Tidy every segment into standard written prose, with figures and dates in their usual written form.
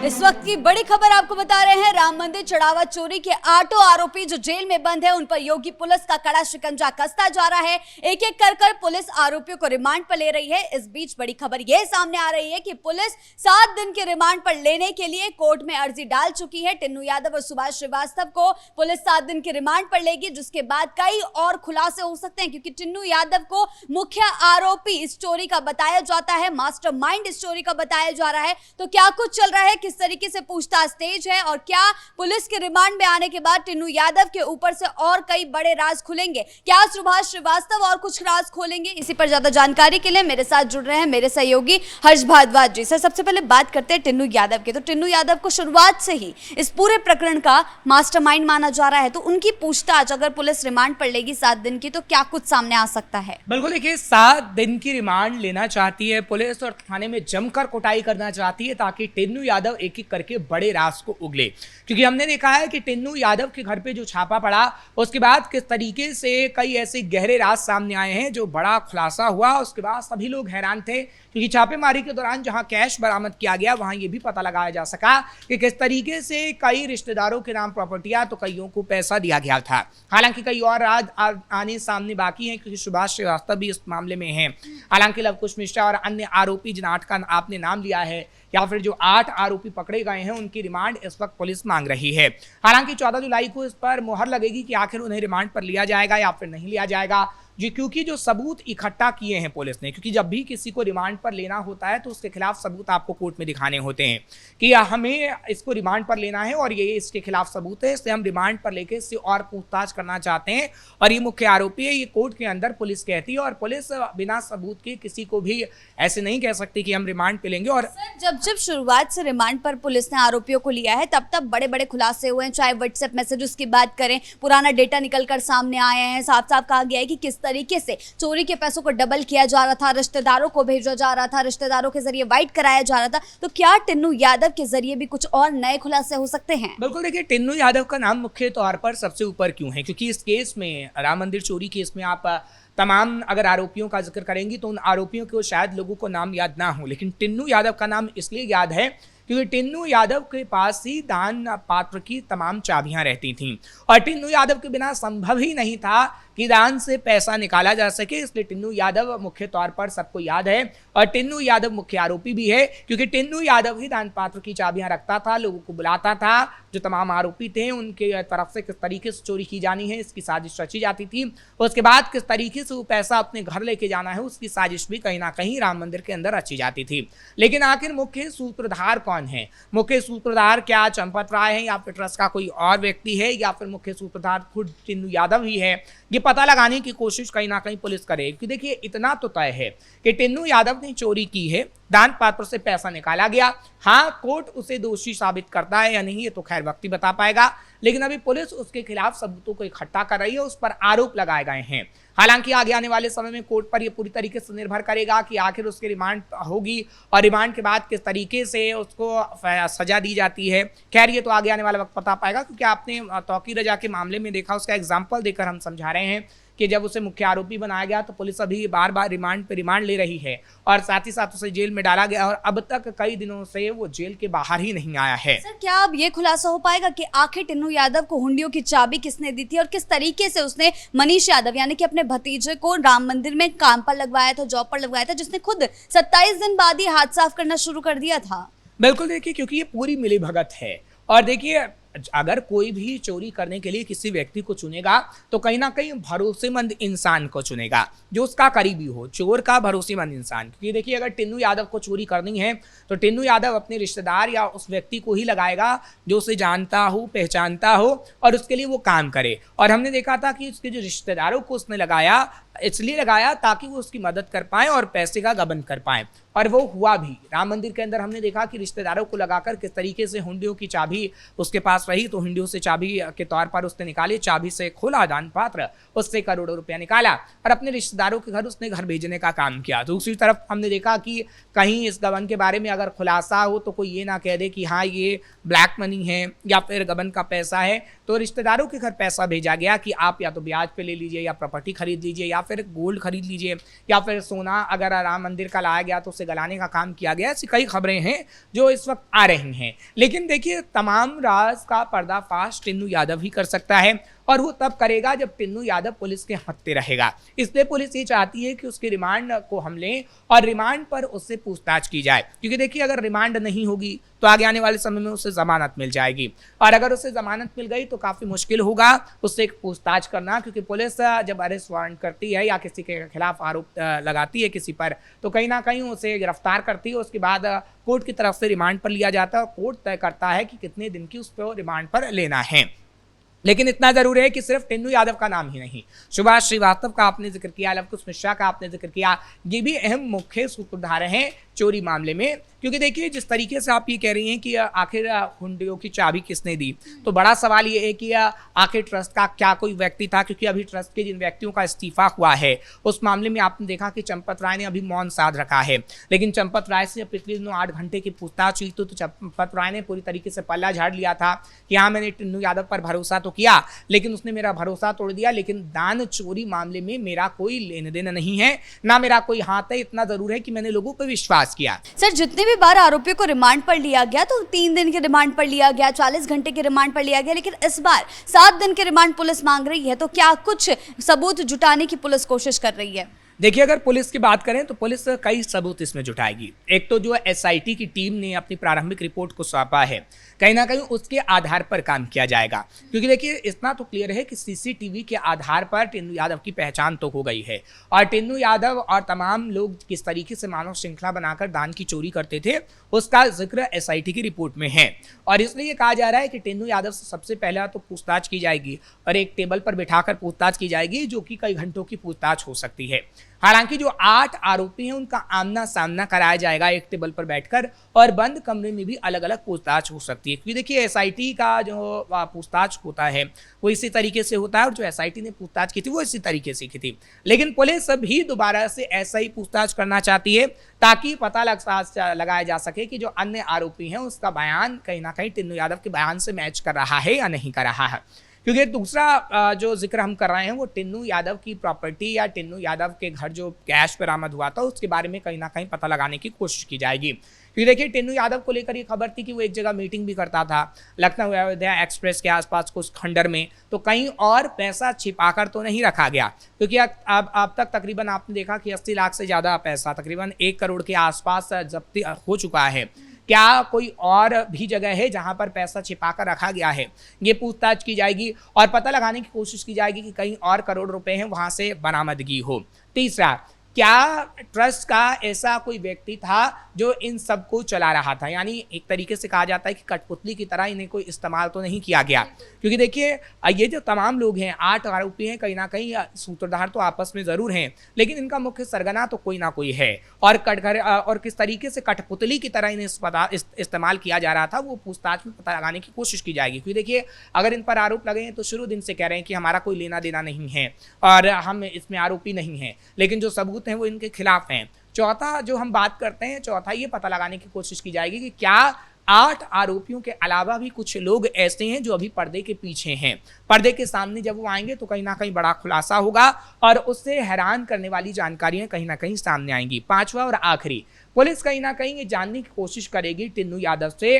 इस वक्त की बड़ी खबर आपको बता रहे हैं। राम मंदिर चढ़ावा चोरी के 8 आरोपी जो जेल में बंद है, उन पर योगी पुलिस का कड़ा शिकंजा कसता जा रहा है। एक एक कर पुलिस आरोपियों को रिमांड पर ले रही है। इस बीच बड़ी खबर यह सामने आ रही है कि पुलिस 7 दिन के रिमांड पर लेने के लिए कोर्ट में अर्जी डाल चुकी है। टिन्नू यादव और सुभाष श्रीवास्तव को पुलिस 7 दिन के रिमांड पर लेगी, जिसके बाद कई और खुलासे हो सकते हैं, क्योंकि टिन्नू यादव को मुख्य आरोपी इस चोरी का बताया जाता है, मास्टरमाइंड इस चोरी का बताया जा रहा है। तो क्या कुछ चल रहा है, किस तरीके से पूछताछ तेज है और क्या पुलिस के रिमांड में आने के बाद टिन्नू यादव के ऊपर से और कई बड़े राज खुलेंगे, क्या सुभाष श्रीवास्तव और कुछ राज खोलेंगे? इसी पर ज्यादा जानकारी के लिए मेरे साथ जुड़ रहे हैं मेरे सहयोगी हर्ष भारद्वाज जी। सर, सबसे पहले बात करते हैं टिन्नू यादव की। तो टिन्नू यादव को शुरुआत से ही इस पूरे प्रकरण का मास्टरमाइंड माना जा रहा है, तो उनकी पूछताछ अगर पुलिस रिमांड पर लेगी 7 दिन की, तो क्या कुछ सामने आ सकता है? बिल्कुल, देखिए 7 दिन की रिमांड लेना चाहती है पुलिस और थाने में जमकर कुटाई करना चाहती है, ताकि टिन्नू यादव एक एक करके बड़े राज को उगले। क्योंकि हमने देखा है कि टिन्नू यादव के घर पे जो छापा पड़ा, उसके बाद किस तरीके से कई ऐसे गहरे राज सामने आए हैं, जो बड़ा खुलासा हुआ। उसके बाद सभी लोग हैरान थे, क्योंकि छापेमारी के दौरान जहां कैश बरामद किया गया, वहां ये भी पता लगाया जा सका कि किस तरीके से कई रिश्तेदारों के नाम प्रॉपर्टियां, तो कईयों को पैसा दिया गया था। हालांकि कई और राज आने सामने बाकी हैं, क्योंकि सुभाष श्रीवास्तव भी इस मामले में हैं। हालांकि लवकुश मिश्रा और अन्य आरोपी जिन 8 का आपने नाम लिया है, या फिर जो 8 आरोपी पकड़े गए हैं, उनकी रिमांड इस वक्त पुलिस मांग रही है। हालांकि 14 जुलाई को इस पर मुहर लगेगी कि आखिर उन्हें रिमांड पर लिया जाएगा या फिर नहीं लिया जाएगा, जी। क्योंकि जो सबूत इकट्ठा किए हैं पुलिस ने, क्योंकि जब भी किसी को रिमांड पर लेना होता है तो उसके खिलाफ सबूत आपको कोर्ट में दिखाने होते हैं कि हमें इसको रिमांड पर लेना है और ये इसके खिलाफ सबूत है, इससे हम रिमांड पर लेके इससे और पूछताछ करना चाहते हैं और ये मुख्य आरोपी है। ये कोर्ट के अंदर पुलिस कहती है और पुलिस बिना सबूत के किसी को भी ऐसे नहीं कह सकती कि हम रिमांड पे लेंगे। और जब शुरुआत से रिमांड पर पुलिस ने आरोपियों को लिया है, तब बड़े बड़े खुलासे हुए हैं। चाहे व्हाट्सएप मैसेजेस की बात करें, पुराना डेटा निकलकर सामने आए हैं। साफ साफ कहा गया है कि किस तरीके से चोरी के पैसों को डबल किया जा रहा था, रिश्तेदारों को भेजा जा रहा था, रिश्तेदारों के जरिए वाइट कराया जा रहा था। तो क्या टिन्नू यादव के जरिए भी कुछ और नए खुलासे हो सकते हैं? बिल्कुल, देखिए टिन्नू यादव का नाम मुख्य तौर पर सबसे ऊपर क्यों है, क्योंकि इस केस में, राम मंदिर चोरी केस में, आप तमाम अगर आरोपियों का जिक्र करेंगी तो उन आरोपियों को शायद लोगों को नाम याद ना हो, लेकिन टिन्नू यादव का नाम इसलिए याद है क्योंकि टिन्नू यादव के पास ही दान पात्र की तमाम चाबियां रहती थीं और टिन्नू यादव के बिना संभव ही नहीं था कि दान से पैसा निकाला जा सके। इसलिए टिन्नू यादव मुख्य तौर पर सबको याद है और टिन्नू यादव मुख्य आरोपी भी है, क्योंकि टिन्नू यादव ही दान पात्र की चाबियां रखता था, लोगों को बुलाता था। जो तमाम आरोपी थे उनके तरफ से किस तरीके से चोरी की जानी है, इसकी साजिश रची जाती थी। उसके बाद किस तरीके से वो पैसा अपने घर लेके जाना है, उसकी साजिश भी कहीं ना कहीं राम मंदिर के अंदर रची जाती थी। लेकिन आखिर मुख्य सूत्रधार कौन है? मुख्य सूत्रधार क्या चंपत राय है या फिर ट्रस्ट का कोई और व्यक्ति है, या फिर मुख्य सूत्रधार खुद टिन्नू यादव ही है? ये पता लगाने की कोशिश कहीं ना कहीं पुलिस करे, क्योंकि देखिए इतना तो तय है कि टिन्नू यादव ने चोरी की है, दान पात्र से पैसा निकाला गया। हाँ, कोर्ट उसे दोषी साबित करता है या नहीं, ये तो खैर वक्त ही बता पाएगा, लेकिन अभी पुलिस उसके खिलाफ सबूतों को इकट्ठा कर रही है, उस पर आरोप लगाए गए हैं। हालांकि आगे आने वाले समय में कोर्ट पर यह पूरी तरीके से निर्भर करेगा कि आखिर उसकी रिमांड होगी और रिमांड के बाद किस तरीके से उसको सजा दी जाती है। खैर, ये तो आगे आने वाला वक्त बता पाएगा, क्योंकि आपने तौकीर रजा के मामले में देखा, उसका एग्जाम्पल देकर हम समझा रहे हैं कि जब उसे मुख्य आरोपी बनाया गया तो पुलिस अभी बार बार रिमांड पे रिमांड ले रही है और साथ ही साथ उसे जेल में डाला गया और अब तक कई दिनों से वो जेल के बाहर ही नहीं आया है। सर, क्या अब ये खुलासा हो पाएगा कि आखिर टिन्नू यादव को हुंडियों की चाबी किसने दी थी और किस तरीके से उसने मनीष यादव यानी कि अपने भतीजे को राम मंदिर में काम पर लगवाया था, जॉब पर लगवाया था, जिसने खुद 27 दिन बाद ही हाथ साफ करना शुरू कर दिया था? बिल्कुल, देखिए क्योंकि ये पूरी मिली भगत है और देखिए अगर कोई भी चोरी करने के लिए किसी व्यक्ति को चुनेगा तो कहीं ना कहीं भरोसेमंद इंसान को चुनेगा, जो उसका करीबी हो, चोर का भरोसेमंद इंसान। क्योंकि देखिए अगर टिन्नू यादव को चोरी करनी है तो टिन्नू यादव अपने रिश्तेदार या उस व्यक्ति को ही लगाएगा जो उसे जानता हो, पहचानता हो और उसके लिए वो काम करे। और हमने देखा था कि उसके जो रिश्तेदारों को उसने लगाया, इसलिए लगाया ताकि वो उसकी मदद कर पाए और पैसे का गबन कर पाए, और वो हुआ भी। राम मंदिर के अंदर हमने देखा कि रिश्तेदारों को लगाकर किस तरीके से हुंडियों की चाबी उसके पास रही, तो हुंडियों से चाबी के तौर पर उसने निकाली, चाबी से खोला दान पात्र, उससे करोड़ों रुपया निकाला और अपने रिश्तेदारों के घर उसने घर भेजने का काम किया। दूसरी तरफ हमने देखा कि कहीं इस गबन के बारे में अगर खुलासा हो तो कोई ये ना कह दे कि हाँ ये ब्लैक मनी है या फिर गबन का पैसा है, तो रिश्तेदारों के घर पैसा भेजा गया कि आप या तो ब्याज पे ले लीजिए या प्रॉपर्टी खरीद लीजिए या फिर गोल्ड खरीद लीजिए, या फिर सोना अगर राम मंदिर का लाया गया तो उसे गलाने का काम किया गया। ऐसी कई खबरें हैं जो इस वक्त आ रही हैं। लेकिन देखिए, तमाम राज का पर्दाफाश टिन्नू यादव ही कर सकता है, और वो तब करेगा जब टिन्नू यादव पुलिस के हत्थे रहेगा। इसलिए पुलिस ये चाहती है कि उसके रिमांड को हम लें और रिमांड पर उससे पूछताछ की जाए, क्योंकि देखिए अगर रिमांड नहीं होगी तो आगे आने वाले समय में उसे जमानत मिल जाएगी, और अगर उसे जमानत मिल गई तो काफी मुश्किल होगा उससे पूछताछ करना, क्योंकि पुलिस जब अरेस्ट वारंट करती है या किसी के खिलाफ आरोप लगाती है किसी पर, तो कहीं ना कहीं उसे गिरफ्तार करती है। उसके बाद कोर्ट की तरफ से रिमांड पर लिया जाता है और कोर्ट तय करता है कि कितने दिन की उस पर रिमांड पर लेना है। लेकिन इतना जरूर है कि सिर्फ टिन्नू यादव का नाम ही नहीं, सुभाष श्रीवास्तव का आपने जिक्र किया, लवकुश मिश्रा का आपने जिक्र किया, ये भी अहम मुख्य सूत्रधार हैं चोरी मामले में। क्योंकि देखिए, जिस तरीके से आप ये कह रही हैं कि आखिर हुंडियों की चाबी किसने दी, तो बड़ा सवाल ये है कि आखिर ट्रस्ट का क्या कोई व्यक्ति था, क्योंकि अभी ट्रस्ट के जिन व्यक्तियों का इस्तीफा हुआ है उस मामले में आपने देखा कि चंपत राय ने अभी मौन साध रखा है। लेकिन चंपत राय से पिछले दिनों 8 घंटे की पूछताछ हुई तो चंपत राय ने पूरी तरीके से पल्ला झाड़ लिया था कि हाँ, मैंने टिन्नू यादव पर भरोसा तो किया, लेकिन उसने मेरा भरोसा तोड़ दिया, लेकिन दान चोरी मामले में मेरा कोई लेन देन नहीं है, ना मेरा कोई हाथ है। इतना जरूर है कि मैंने लोगों पर विश्वास किया। सर, जितने भी बार आरोपियों को रिमांड पर लिया गया तो 3 दिन के रिमांड पर लिया गया, 40 घंटे के रिमांड पर लिया गया, लेकिन इस बार 7 दिन के रिमांड पुलिस मांग रही है, तो क्या कुछ सबूत जुटाने की पुलिस कोशिश कर रही है? देखिए, अगर पुलिस की बात करें तो पुलिस कई सबूत इसमें जुटाएगी। एक तो जो एसआईटी की टीम ने अपनी प्रारंभिक रिपोर्ट को सौंपा है, कहीं ना कहीं उसके आधार पर काम किया जाएगा, क्योंकि देखिए इतना तो क्लियर है कि सीसीटीवी के आधार पर टिन्नू यादव की पहचान तो हो गई है, और टिन्नू यादव और तमाम लोग किस तरीके से मानव श्रृंखला बनाकर दान की चोरी करते थे उसका जिक्र एसआईटी की रिपोर्ट में है। और इसलिए कहा जा रहा है कि टिन्नू यादव से सबसे पहले तो पूछताछ की जाएगी और एक टेबल पर बिठाकर पूछताछ की जाएगी, जो कि कई घंटों की पूछताछ हो सकती है। हालांकि जो 8 आरोपी हैं उनका आमना सामना कराया जाएगा एक टेबल पर बैठकर, और बंद कमरे में भी अलग अलग पूछताछ हो सकती है। क्योंकि देखिए, एसआईटी का जो पूछताछ होता है वो इसी तरीके से होता है, और जो एसआईटी ने पूछताछ की थी वो इसी तरीके से की थी। लेकिन पुलिस भी दोबारा से ऐसा ही पूछताछ करना चाहती है ताकि पता लगाया जा सके कि जो अन्य आरोपी हैं उसका बयान कहीं ना कहीं टिन्नू यादव के बयान से मैच कर रहा है या नहीं कर रहा है। क्योंकि दूसरा जो जिक्र हम कर रहे हैं वो टिन्नू यादव की प्रॉपर्टी या टिन्नू यादव के घर जो कैश बरामद हुआ था उसके बारे में कहीं ना कहीं पता लगाने की कोशिश की जाएगी। क्योंकि देखिए, टिन्नू यादव को लेकर ये खबर थी कि वो एक जगह मीटिंग भी करता था लखनऊ अयोध्या एक्सप्रेस के आसपास कुछ खंडर में, तो कहीं और पैसा छिपाकर तो नहीं रखा गया, क्योंकि अब तक तकरीबन आपने देखा कि 80 लाख से ज़्यादा पैसा, तकरीबन 1 करोड़ के आसपास जब्ती हो चुका है। क्या कोई और भी जगह है जहां पर पैसा छिपाकर रखा गया है, ये पूछताछ की जाएगी और पता लगाने की कोशिश की जाएगी कि कहीं और करोड़ रुपए हैं वहां से बरामदगी हो। तीसरा, क्या ट्रस्ट का ऐसा कोई व्यक्ति था जो इन सब को चला रहा था, यानी एक तरीके से कहा जाता है कि कठपुतली की तरह इन्हें कोई इस्तेमाल तो नहीं किया गया। क्योंकि देखिए, ये जो तमाम लोग हैं, 8 आरोपी हैं, कहीं ना कहीं सूत्रधार तो आपस में जरूर हैं, लेकिन इनका मुख्य सरगना तो कोई ना कोई है, और किस तरीके से कठपुतली की तरह इन्हें इस्तेमाल किया जा रहा था वो पूछताछ में पता लगाने की कोशिश की जाएगी। क्योंकि देखिए, अगर इन पर आरोप लगे हैं तो शुरू दिन से कह रहे हैं कि हमारा कोई लेना देना नहीं है और हम इसमें आरोपी नहीं हैं, लेकिन जो सबूत हैं वो इनके खिलाफ हैं। चौथा जो हम बात करते हैं, चौथा ये पता लगाने की कोशिश की जाएगी कि क्या 8 आरोपियों के अलावा भी कुछ लोग ऐसे हैं जो अभी पर्दे के पीछे हैं। पर्दे के सामने जब वो आएंगे तो कहीं ना कहीं बड़ा खुलासा होगा और उससे हैरान करने वाली जानकारियां कहीं ना कहीं सामने आएंगी। पांचवा और आखिरी, पुलिस कहीं ना कहीं ये जानने की कोशिश करेगी टिन्नू यादव से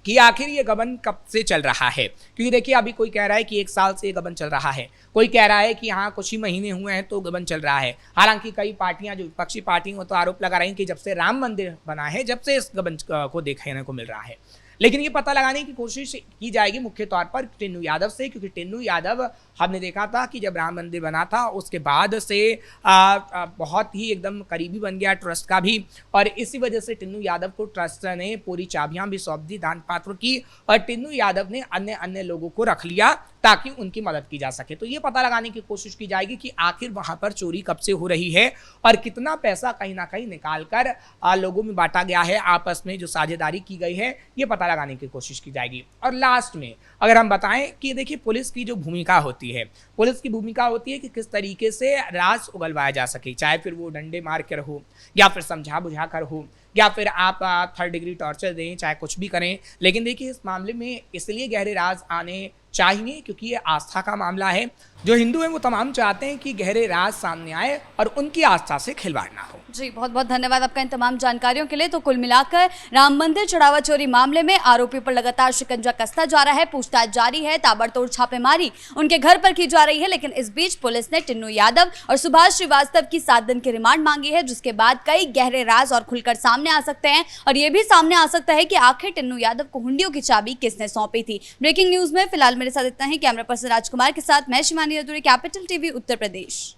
कि आखिर ये गबन कब से चल रहा है। क्योंकि देखिए, अभी कोई कह रहा है कि 1 साल से ये गबन चल रहा है, कोई कह रहा है कि हाँ कुछ ही महीने हुए हैं तो गबन चल रहा है। हालांकि कई पार्टियां जो विपक्षी पार्टी वो तो आरोप लगा रही हैं कि जब से राम मंदिर बना है जब से इस गबन को देखने को मिल रहा है। लेकिन ये पता लगाने की कोशिश की जाएगी मुख्य तौर पर टिन्नू यादव से, क्योंकि टिन्नू यादव हमने देखा था कि जब राम मंदिर बना था उसके बाद से बहुत ही एकदम करीबी बन गया ट्रस्ट का भी, और इसी वजह से टिन्नू यादव को ट्रस्ट ने पूरी चाबियां भी सौंप दी दान पात्र की, और टिन्नू यादव ने अन्य लोगों को रख लिया ताकि उनकी मदद की जा सके। तो ये पता लगाने की कोशिश की जाएगी कि आखिर वहां पर चोरी कब से हो रही है और कितना पैसा कहीं ना कहीं निकाल कर लोगों में बांटा गया है, आपस में जो साझेदारी की गई है ये पता लगाने की कोशिश की जाएगी। और लास्ट में अगर हम बताएं कि देखिए, पुलिस की जो भूमिका होती है, पुलिस की भूमिका होती है कि किस तरीके से राज उगलवाया जा सके, चाहे फिर वो डंडे मार कर हो या फिर समझा बुझा कर हो या फिर आप 3rd डिग्री टॉर्चर दें, चाहे कुछ भी करें। लेकिन देखिए, इस मामले में इसलिए गहरे राज आने चाहिए, क्योंकि ये आस्था का मामला है। जो हिंदू हैं वो तमाम चाहते हैं कि गहरे राज सामने आए और उनकी आस्था से खिलवाड़ ना हो। जी, बहुत बहुत धन्यवाद आपका इन तमाम जानकारियों के लिए। तो कुल मिलाकर राम मंदिर चढ़ावा चोरी मामले में आरोपी पर लगातार शिकंजा कसता जा रहा है, पूछताछ जारी है, ताबड़तोड़ छापेमारी उनके घर पर की जा रही है। लेकिन इस बीच पुलिस ने टिन्नू यादव और सुभाष श्रीवास्तव की 7 दिन की रिमांड मांगी है, जिसके बाद कई गहरे राज और खुलकर सामने आ सकते हैं और ये भी सामने आ सकता है कि आखिर टिन्नू यादव को हुंडियों की चाबी किसने सौंपी थी। ब्रेकिंग न्यूज में फिलहाल मेरे साथ इतना ही। कैमरा पर्सन राजकुमार के साथ मैं शिवानी रतूड़ी, कैपिटल टीवी उत्तर प्रदेश।